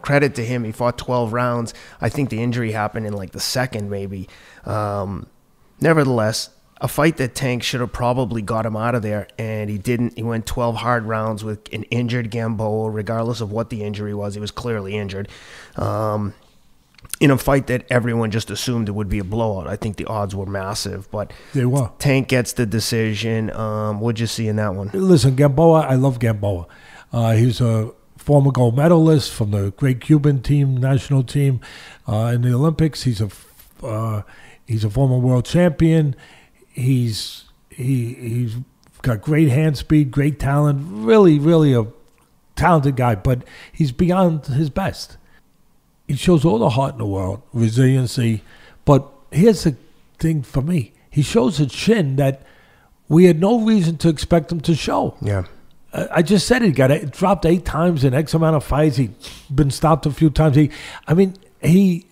credit to him. He fought 12 rounds. I think the injury happened in like the second maybe. Nevertheless, a fight that Tank should have probably got him out of there, and he didn't. He went 12 hard rounds with an injured Gamboa, regardless of what the injury was. He was clearly injured. In a fight that everyone just assumed it would be a blowout. I think the odds were massive, but they were. Tank gets the decision. What'd you see in that one? Listen, Gamboa, I love Gamboa. He's a former gold medalist from the great Cuban team, national team in the Olympics. He's a former world champion. He's got great hand speed, great talent, really a talented guy, but he's beyond his best. He shows all the heart in the world, resiliency, but here's the thing for me. He shows a chin that we had no reason to expect him to show. Yeah. I just said he got dropped 8 times in X amount of fights. He'd been stopped a few times. He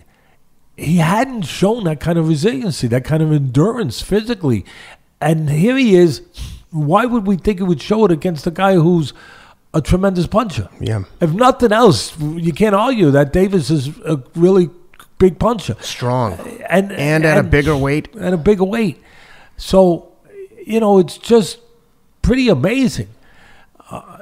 hadn't shown that kind of resiliency, that kind of endurance physically. And here he is. Why would we think he would show it against a guy who's a tremendous puncher? Yeah. If nothing else, you can't argue that Davis is a really big puncher. Strong. And at a bigger weight. At a bigger weight. So, it's just pretty amazing.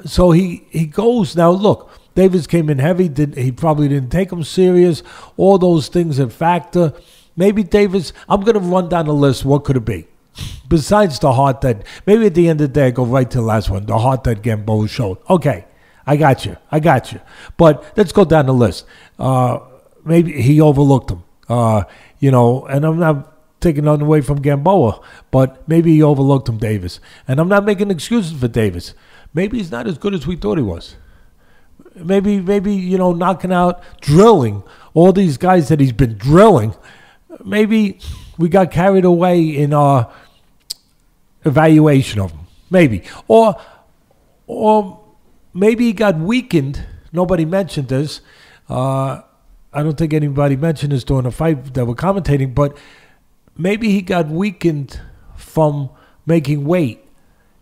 So he goes. Now, look, Davis came in heavy. He probably didn't take him serious. All those things that factor. Maybe Davis, I'm going to run down the list. What could it be? Besides the heart that, maybe at the end of the day, I go right to the last one, the heart that Gamboa showed. Okay, I got you. But let's go down the list. Maybe he overlooked him, and I'm not taking nothing away from Gamboa, but maybe he overlooked him, Davis. And I'm not making excuses for Davis. Maybe he's not as good as we thought he was. Maybe knocking out, drilling, all these guys that he's been drilling, maybe we got carried away in our evaluation of him. Maybe. Or maybe he got weakened. Nobody mentioned this. I don't think anybody mentioned this during the fight that we're commentating, but maybe he got weakened from making weight,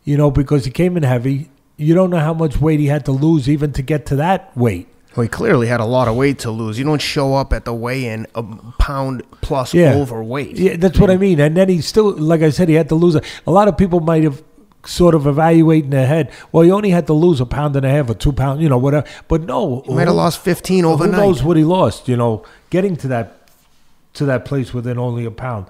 because he came in heavy. You don't know how much weight he had to lose even to get to that weight. Well, he clearly had a lot of weight to lose. You don't show up at the weigh-in a pound plus overweight. Yeah, that's what I mean. And then he still, like I said, he had to lose. A lot of people might have sort of evaluate in their head, well, he only had to lose 1.5 pounds or 2 pounds, whatever. But no. He might have lost 15 overnight. Who knows what he lost, getting to that place within only a pound.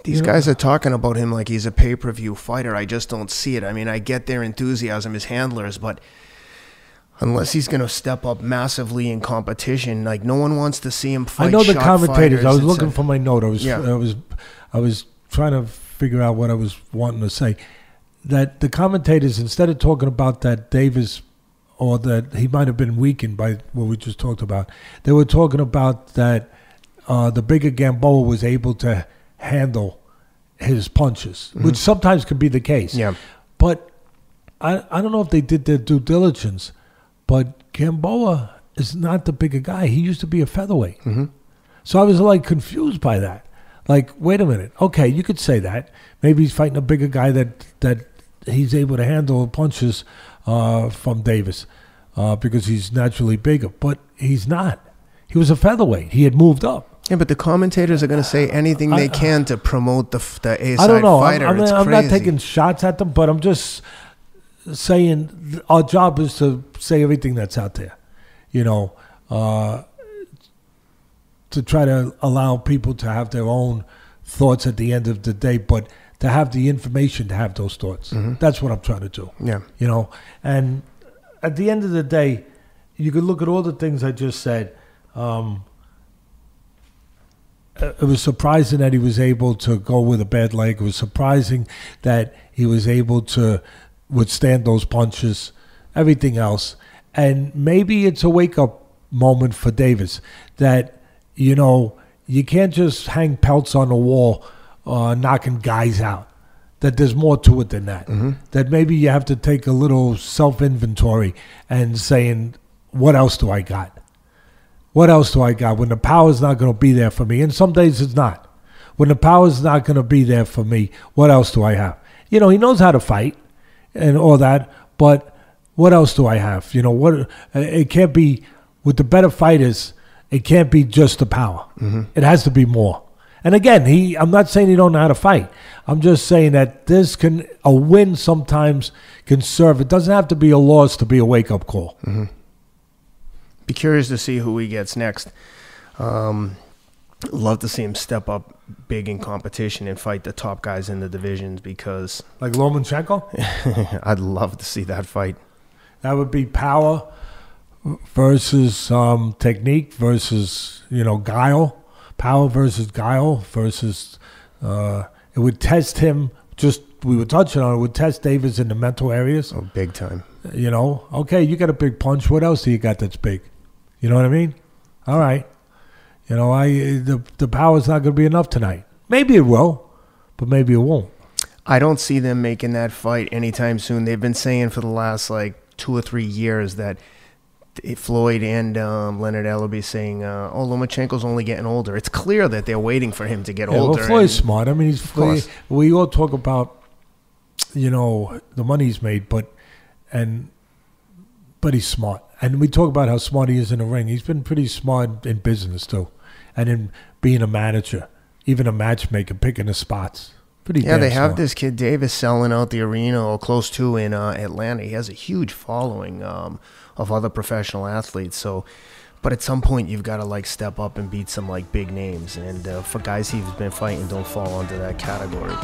These guys are talking about him like he's a pay-per-view fighter. I just don't see it. I mean, I get their enthusiasm as handlers, but unless he's going to step up massively in competition, like no one wants to see him fight. I know the commentators. Fighters. I was looking for my note. I was trying to figure out what I was wanting to say. That the commentators, instead of talking about that Davis or that he might have been weakened by what we just talked about, they were talking about that the bigger Gamboa was able to handle his punches, which sometimes could be the case. Yeah. But I don't know if they did their due diligence, but Gamboa is not the bigger guy. He used to be a featherweight. So I was like confused by that. Like, wait a minute. Okay, you could say that. Maybe he's fighting a bigger guy that he's able to handle punches from Davis because he's naturally bigger. But he's not. He was a featherweight. He had moved up. Yeah, but the commentators are going to say anything they can to promote the A-side fighter. I don't know. I'm not taking shots at them, but I'm just saying our job is to say everything that's out there, to try to allow people to have their own thoughts at the end of the day, but to have the information to have those thoughts. That's what I'm trying to do. Yeah. And at the end of the day, you could look at all the things I just said. It was surprising that he was able to go with a bad leg. It was surprising that he was able to withstand those punches, everything else. And maybe it's a wake-up moment for Davis that, you can't just hang pelts on the wall knocking guys out, that there's more to it than that. That maybe you have to take a little self-inventory and saying, what else do I got? What else do I got when the power's not going to be there for me? And some days it's not. When the power's not going to be there for me, what else do I have? He knows how to fight and all that, but what else do I have? You know, what? It can't be with the better fighters. It can't be just the power. Mm-hmm. It has to be more. And again, I'm not saying he don't know how to fight. I'm just saying that a win sometimes can serve. It doesn't have to be a loss to be a wake-up call. Mm-hmm. Be curious to see who he gets next. Love to see him step up big in competition and fight the top guys in the divisions because... Like Lomachenko? I'd love to see that fight. That would be power versus technique versus, guile. Power versus guile versus it would test him. We were touching on it. Would test Davis in the mental areas. Oh, big time. Okay, you got a big punch. What else do you got that's big? You know what I mean? All right. The power's not going to be enough tonight. Maybe it will, but maybe it won't. I don't see them making that fight anytime soon. They've been saying for the last 2 or 3 years that Floyd and Leonard Ellerby saying, Lomachenko's only getting older. It's clear that they're waiting for him to get older. Well, Floyd's smart. I mean, we all talk about, the money he's made, but he's smart. And we talk about how smart he is in the ring. He's been pretty smart in business, too. And in being a manager, even a matchmaker, picking the spots. Pretty damn they have smart. this kid Davis selling out the arena or close to in Atlanta. He has a huge following of other professional athletes. So, but at some point you've got to step up and beat some big names. And for guys he's been fighting, don't fall into that category.